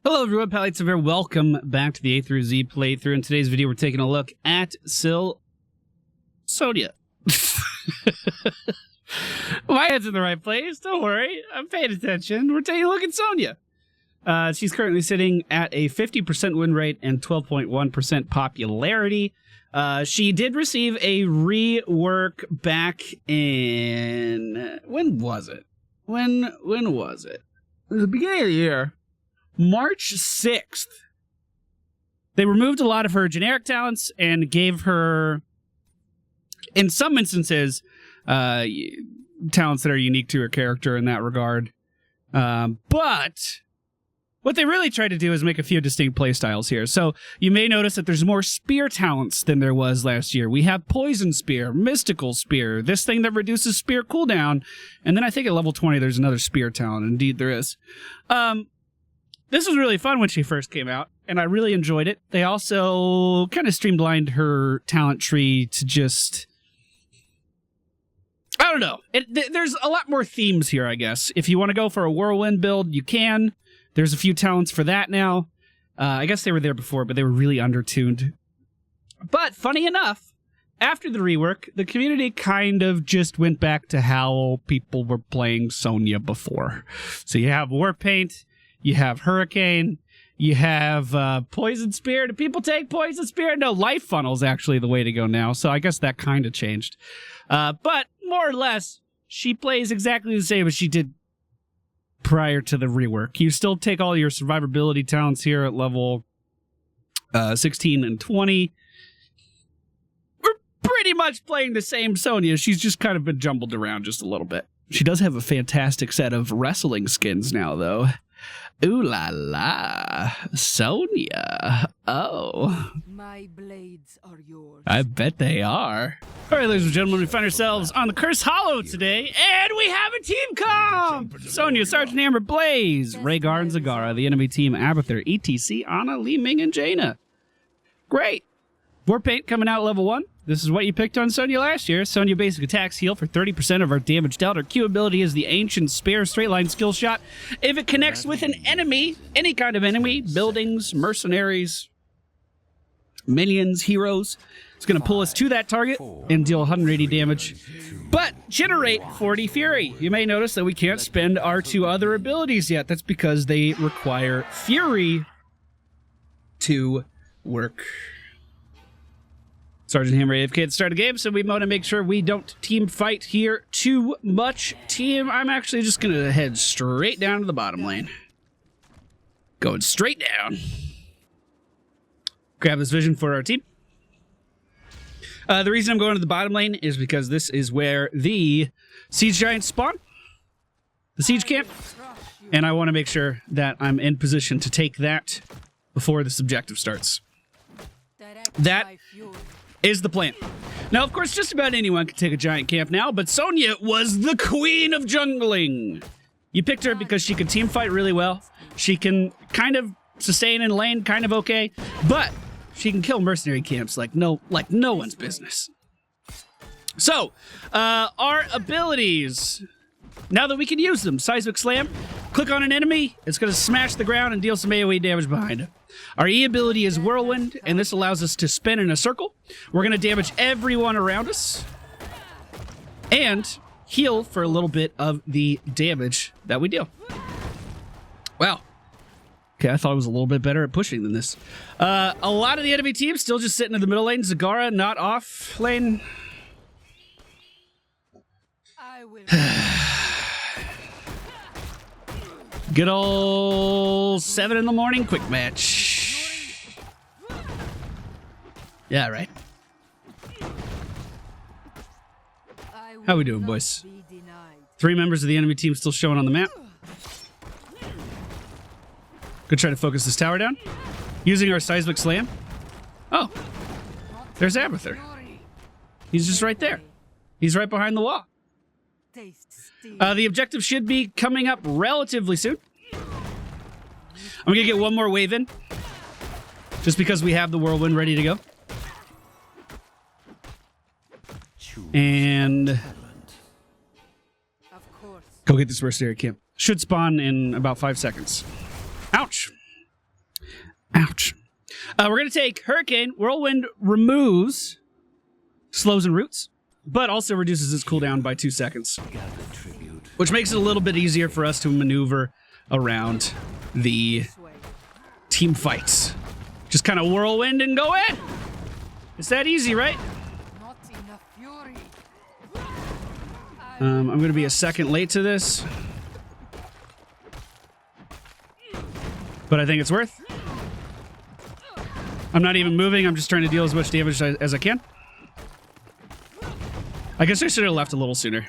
Hello everyone, Pallytime here. Welcome back to the A through Z playthrough. In today's video, we're taking a look at Sonya. My head's in the right place. Don't worry. I'm paying attention. We're taking a look at Sonya. She's currently sitting at a 50% win rate and 12.1% popularity. She did receive a rework back in... When was it? When was it? It was the beginning of the year. March 6th. They removed a lot of her generic talents and gave her, in some instances, talents that are unique to her character in that regard. But what they really tried to do is make a few distinct playstyles here. So you may notice that there's more spear talents than there was last year. We have Poison Spear, Mystical Spear, this thing that reduces spear cooldown, and then I think at level 20 there's another spear talent. Indeed there is. This was really fun when she first came out, and I really enjoyed it. They also kind of streamlined her talent tree to just... I don't know. There's a lot more themes here, I guess. If you want to go for a whirlwind build, you can. There's a few talents for that now. I guess they were there before, but they were really undertuned. But, funny enough, after the rework, the community kind of just went back to how people were playing Sonya before. So you have War Paint... You have Hurricane. You have Poison Spear. Do people take Poison Spear? No, Life Funnel's actually the way to go now, so I guess that kind of changed. But more or less, she plays exactly the same as she did prior to the rework. You still take all your survivability talents here at level 16 and 20. We're pretty much playing the same Sonya. She's just kind of been jumbled around just a little bit. She does have a fantastic set of wrestling skins now, though. Ooh la la, Sonya. Oh. My blades are yours. I bet they are. All right, ladies and gentlemen, we find ourselves on the Cursed Hollow today, and we have a team comp! Sonya, Sergeant Hammer, Blaze, Rhaegar and Zagara, the enemy team, Abathur, ETC, Anna, Li Ming, and Jaina. Great. War Paint coming out level 1. This is what you picked on Sonya last year. Sonya basic attacks heal for 30% of our damage dealt. Her Q ability is the Ancient Spear straight line skill shot. If it connects with an enemy, any kind of enemy, buildings, mercenaries, minions, heroes, it's going to pull us to that target and deal 180 damage, but generate 40 Fury. You may notice that we can't spend our two other abilities yet. That's because they require Fury to work. Sergeant Hammer AFK at the start of the game, so we want to make sure we don't team fight here too much. I'm actually just going to head straight down to the bottom lane. Going straight down. Grab this vision for our team. The reason I'm going to the bottom lane is because this is where the siege giants spawn. The siege camp. And I want to make sure that I'm in position to take that before this objective starts. That is the plan. Now, of course, just about anyone can take a giant camp now, but Sonya was the queen of jungling. You picked her because she can team fight really well. She can kind of sustain in lane, kind of okay, but she can kill mercenary camps like no one's business. So, our abilities, now that we can use them, Seismic Slam, click on an enemy, it's going to smash the ground and deal some AoE damage behind it. Our E ability is Whirlwind, and this allows us to spin in a circle. We're going to damage everyone around us and heal for a little bit of the damage that we deal. Wow. Okay, I thought I was a little bit better at pushing than this. A lot of the enemy team still just sitting in the middle lane. Zagara not off lane. Good old 7 in the morning quick match. Yeah, right. How we doing, boys? 3 members of the enemy team still showing on the map. Gonna try to focus this tower down. Using our Seismic Slam. Oh, there's Abathur. He's just right there. He's right behind the wall. The objective should be coming up relatively soon. I'm going to get one more wave in, just because we have the whirlwind ready to go. And go get this mercenary camp. Should spawn in about 5 seconds. Ouch. Ouch. We're going to take Hurricane. Whirlwind removes slows and roots, but also reduces its cooldown by 2 seconds, which makes it a little bit easier for us to maneuver around the team fights. Just kind of whirlwind and go in. It's that easy, right? I'm going to be a second late to this, but I think it's worth. I'm not even moving. I'm just trying to deal as much damage as I can. I guess I should have left a little sooner.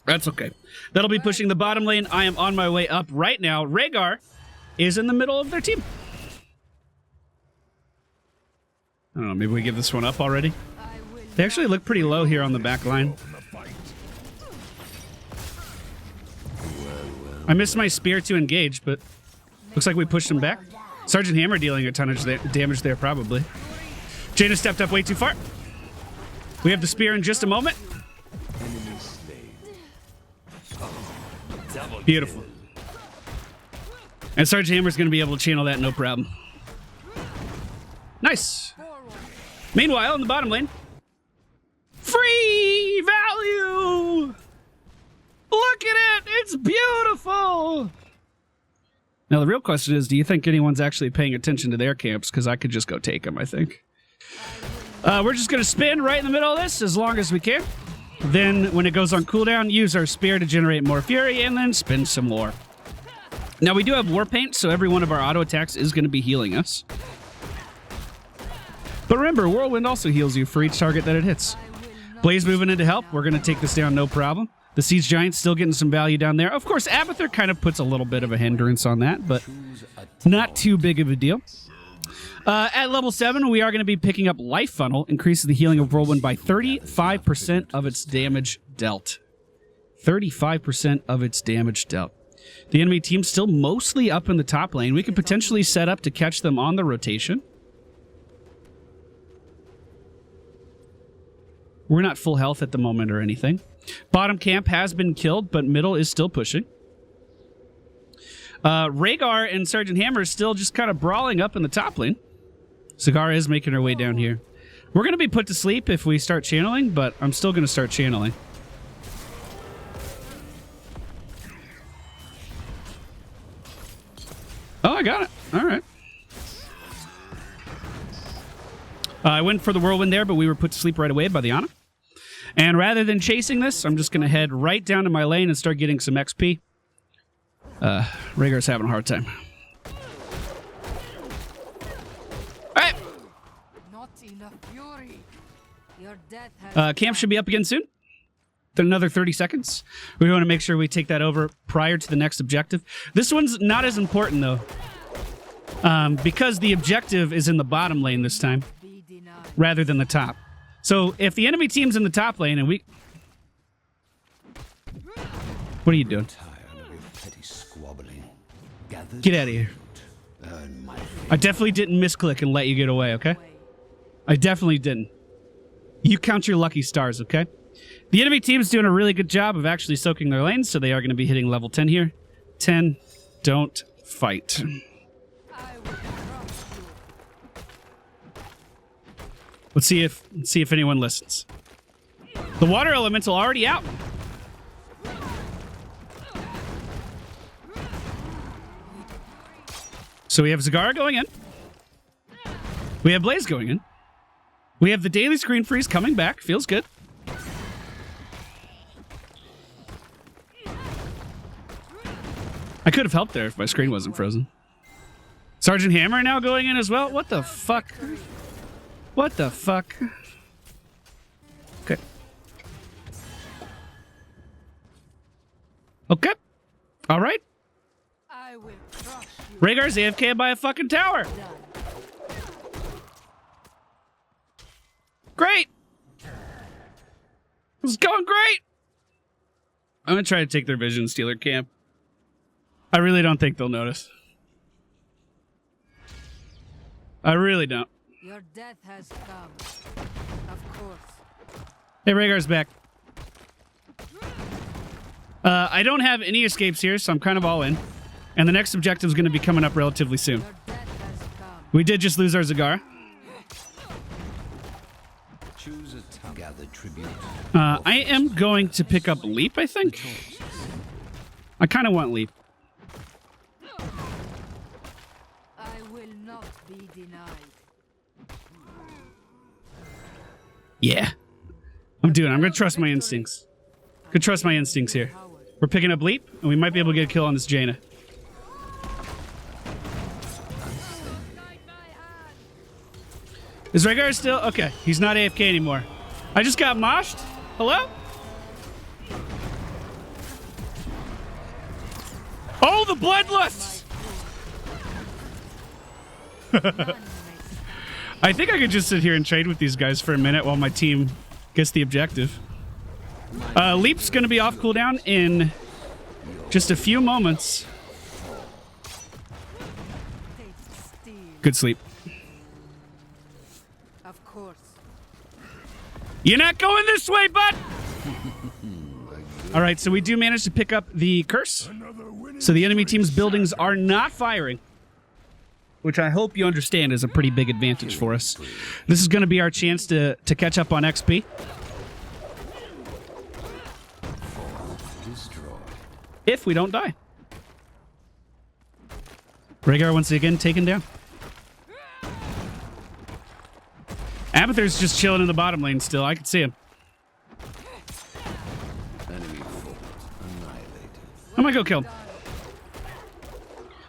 That's okay. That'll be pushing the bottom lane. I am on my way up right now. Rhaegar is in the middle of their team. I don't know. Maybe we give this one up already. They actually look pretty low here on the back line. I missed my spear to engage, but looks like we pushed him back. Sergeant Hammer dealing a ton of damage there, probably. Jaina stepped up way too far. We have the spear in just a moment. Beautiful. And Sergeant Hammer's going to be able to channel that no problem. Nice. Meanwhile, in the bottom lane, free value. Look at it. It's beautiful. Now, the real question is, do you think anyone's actually paying attention to their camps? Because I could just go take them, I think. We're just going to spin right in the middle of this as long as we can. Then, when it goes on cooldown, use our spear to generate more fury, and then spin some more. Now, we do have war paint, so every one of our auto attacks is going to be healing us. But remember, Whirlwind also heals you for each target that it hits. Blaze moving in to help. We're going to take this down, no problem. The Siege Giant's still getting some value down there. Of course, Abathur kind of puts a little bit of a hindrance on that, but not too big of a deal. At level 7, we are going to be picking up Life Funnel, increases the healing of Whirlwind by 35% of its damage dealt. 35% of its damage dealt. The enemy team's still mostly up in the top lane. We could potentially set up to catch them on the rotation. We're not full health at the moment or anything. Bottom camp has been killed, but middle is still pushing. Rhaegar and Sergeant Hammer is still just kind of brawling up in the top lane. Zagara is making her way down here. We're going to be put to sleep if we start channeling, but I'm still going to start channeling. Oh, I got it. All right. I went for the whirlwind there, but we were put to sleep right away by the Ana. And rather than chasing this, I'm just going to head right down to my lane and start getting some XP. Rhaegar's having a hard time. Alright. Camp should be up again soon. Another 30 seconds. We want to make sure we take that over prior to the next objective. This one's not as important, though. Because the objective is in the bottom lane this time, rather than the top. So, if the enemy team's in the top lane and we... What are you doing? Get out of here. I definitely didn't misclick and let you get away, okay? I definitely didn't. You count your lucky stars, okay? The enemy team's doing a really good job of actually soaking their lanes, so they are going to be hitting level 10 here. 10, don't fight. Let's see if anyone listens. The water elemental already out. So we have Zagara going in. We have Blaze going in. We have the daily screen freeze coming back. Feels good. I could have helped there if my screen wasn't frozen. Sergeant Hammer now going in as well? What the fuck? What the fuck? Okay. Okay. All right. Rhaegar's AFK by a fucking tower. Great. This is going great. I'm going to try to take their vision and steal their camp. I really don't think they'll notice. I really don't. Your death has come. Of course. Hey, Rhaegar's back. I don't have any escapes here, so I'm kind of all in. And the next objective is going to be coming up relatively soon. Your death has We did just lose our Zagara. Choose a time. Gather tribute. I am going to pick up Leap, I think. I kind of want Leap. I will not be denied. Yeah. I'm doing it. I'm going to trust my instincts. Could trust my instincts here. We're picking up Leap, and we might be able to get a kill on this Jaina. Is Rhaegar still? Okay, he's not AFK anymore. I just got moshed. Hello? Oh, the bloodlust! I think I could just sit here and trade with these guys for a minute while my team gets the objective. Leap's going to be off cooldown in just a few moments. Good sleep. Of course. You're not going this way, bud! All right, so we do manage to pick up the curse. So the enemy team's buildings are not firing, which I hope you understand is a pretty big advantage for us. This is going to be our chance to catch up on XP. If we don't die. Rhaegar once again taken down. Abathur's just chilling in the bottom lane still. I can see him. I'm gonna go kill him.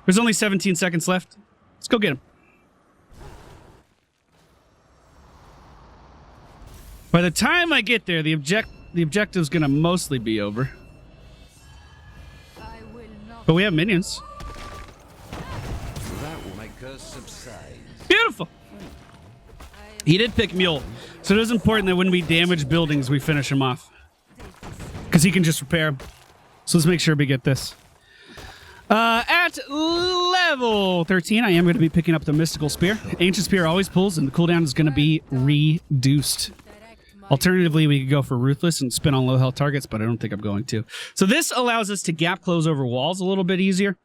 There's only 17 seconds left. Let's go get him. By the time I get there, the objective's gonna mostly be over. But we have minions. That will make us subside. Beautiful. He did pick Mule, so it is important that when we damage buildings, we finish him off. Because he can just repair them. So let's make sure we get this. At level 13, I am going to be picking up the Mystical Spear. Ancient Spear always pulls, and the cooldown is going to be reduced. Alternatively, we could go for Ruthless and spin on low health targets, but I don't think I'm going to. So this allows us to gap close over walls a little bit easier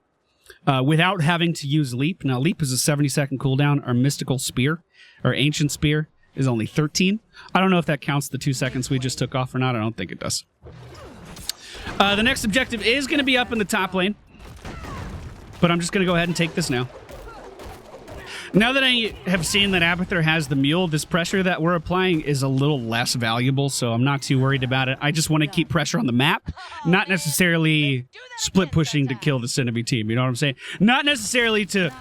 without having to use Leap. Now, Leap is a 70-second cooldown. Our Mystical Spear, or Ancient Spear, is only 13. I don't know if that counts the 2 seconds we just took off or not. I don't think it does. The next objective is going to be up in the top lane, but I'm just going to go ahead and take this now. Now that I have seen that Abathur has the Mule, this pressure that we're applying is a little less valuable, so I'm not too worried about it. I just want to keep pressure on the map, not necessarily split pushing to kill the enemy team, you know what I'm saying? Not necessarily to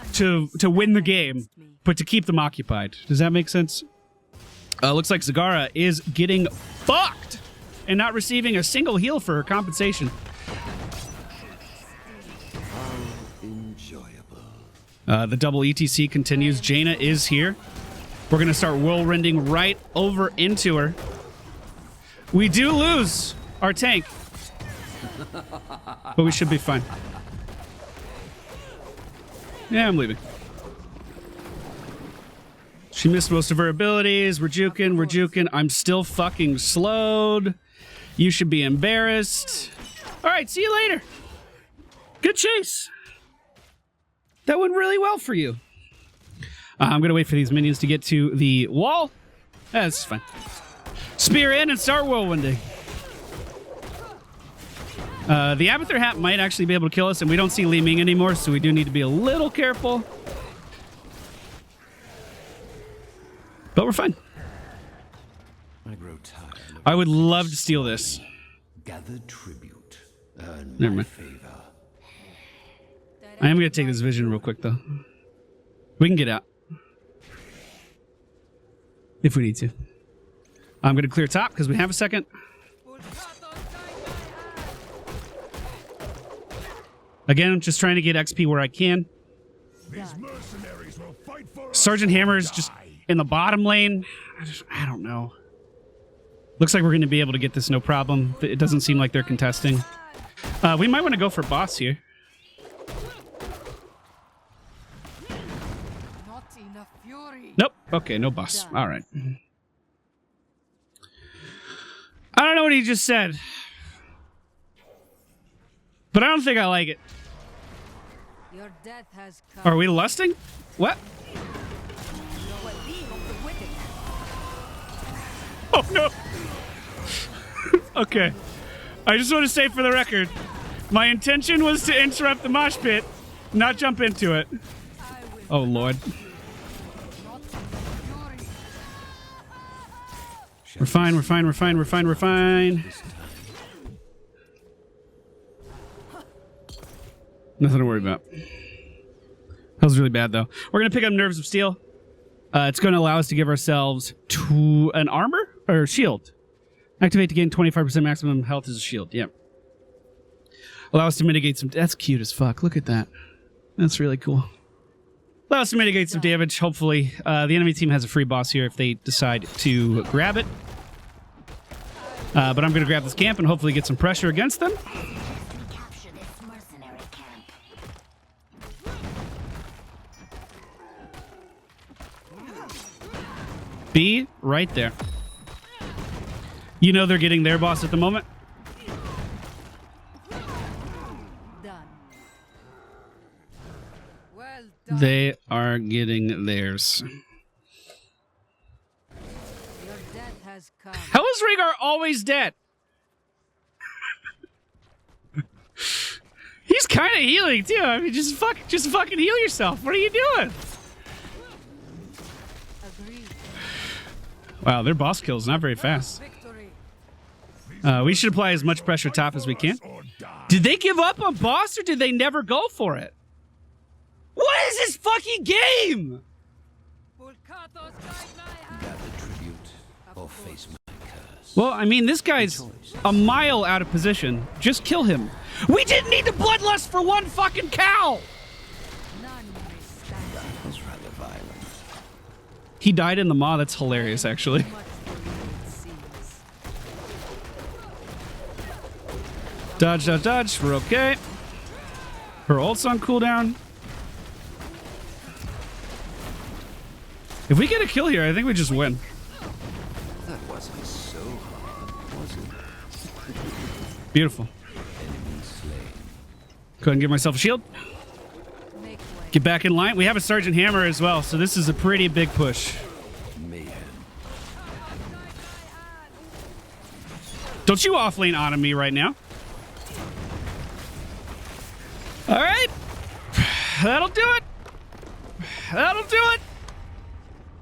win the game, but to keep them occupied. Does that make sense? Looks like Zagara is getting fucked and not receiving a single heal for her compensation. The double ETC continues. Jaina is here. We're going to start whirlwinding right over into her. We do lose our tank, but we should be fine. Yeah, I'm leaving. She missed most of her abilities. We're juking. I'm still fucking slowed. You should be embarrassed. All right, see you later. Good chase. That went really well for you. I'm going to wait for these minions to get to the wall. That's fine. Spear in and start whirlwinding. The Abathur hat might actually be able to kill us, and we don't see Li Ming anymore, so we do need to be a little careful. But we're fine. I grow tired. I would love to steal this. Gather tribute. Never mind. Favor. I am going to take this vision real quick, though. We can get out. If we need to. I'm going to clear top because we have a second. Again, just trying to get XP where I can. Sergeant Hammer is just in the bottom lane. I don't know. Looks like we're going to be able to get this no problem. It doesn't seem like they're contesting. We might want to go for boss here. Nope. Okay, no boss. All right. I don't know what he just said, but I don't think I like it. Your death has come. Are we lusting? What? Oh, no. Okay. I just want to say for the record, my intention was to interrupt the mosh pit, not jump into it. Oh, Lord. We're fine, we're fine, we're fine, we're fine, we're fine. Nothing to worry about. That was really bad, though. We're going to pick up Nerves of Steel. It's going to allow us to give ourselves an armor or shield. Activate to gain 25% maximum health as a shield. Yep. Allow us to mitigate some... That's cute as fuck. Look at that. That's really cool. Allow us to mitigate some damage, hopefully. The enemy team has a free boss here if they decide to grab it. But I'm going to grab this camp and hopefully get some pressure against them. Be right there. You know they're getting their boss at the moment. Done. Well done. They are getting theirs. Your death has come. How is Rhaegar always dead? He's kind of healing too. I mean, just fucking heal yourself. What are you doing? Agreed. Wow, their boss kills not very fast. Victory. We should apply as much pressure top as we can. Did they give up on boss or did they never go for it? What is this fucking game? Gather tribute or face my curse. Well, I mean, this guy's a mile out of position. Just kill him. We didn't need the bloodlust for one fucking cow! None may stand. That was rather violent. He died in the maw. That's hilarious, actually. Much for you, it seems. Dodge, dodge, dodge. We're okay. Her ult's on cooldown. If we get a kill here, I think we just win. That wasn't so hard, was it? Beautiful. Enemy slain. Go ahead and give myself a shield. Make way. Get back in line. We have a Sergeant Hammer as well, so this is a pretty big push. Mayhem. Don't you offlane on me right now. All right. That'll do it. That'll do it.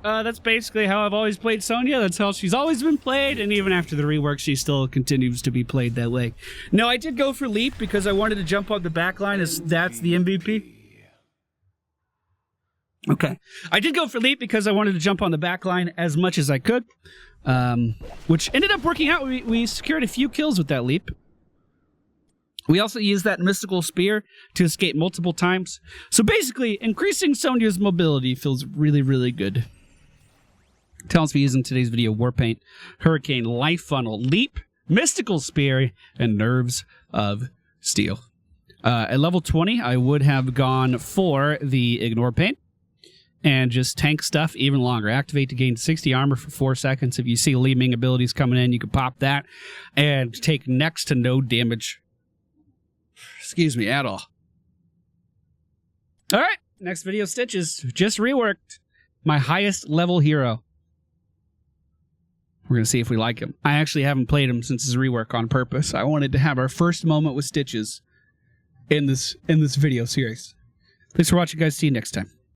That's basically how I've always played Sonya. That's how she's always been played, and even after the rework, she still continues to be played that way. No, I did go for Leap because I wanted to jump on the back line as that's the MVP. Okay. I did go for Leap because I wanted to jump on the back line as much as I could, which ended up working out. We secured a few kills with that Leap. We also used that mystical spear to escape multiple times. So basically, increasing Sonya's mobility feels really, really good. Talents we use in today's video: Warpaint, Hurricane, Life Funnel, Leap, Mystical Spear, and Nerves of Steel. At level 20, I would have gone for the Ignore Paint and just tank stuff even longer. Activate to gain 60 armor for 4 seconds. If you see Li Ming abilities coming in, you can pop that and take next to no damage. Excuse me, at all. All right, next video, Stitches. Just reworked my highest level hero. We're going to see if we like him. I actually haven't played him since his rework on purpose. I wanted to have our first moment with Stitches in this video series. Thanks for watching, guys. See you next time.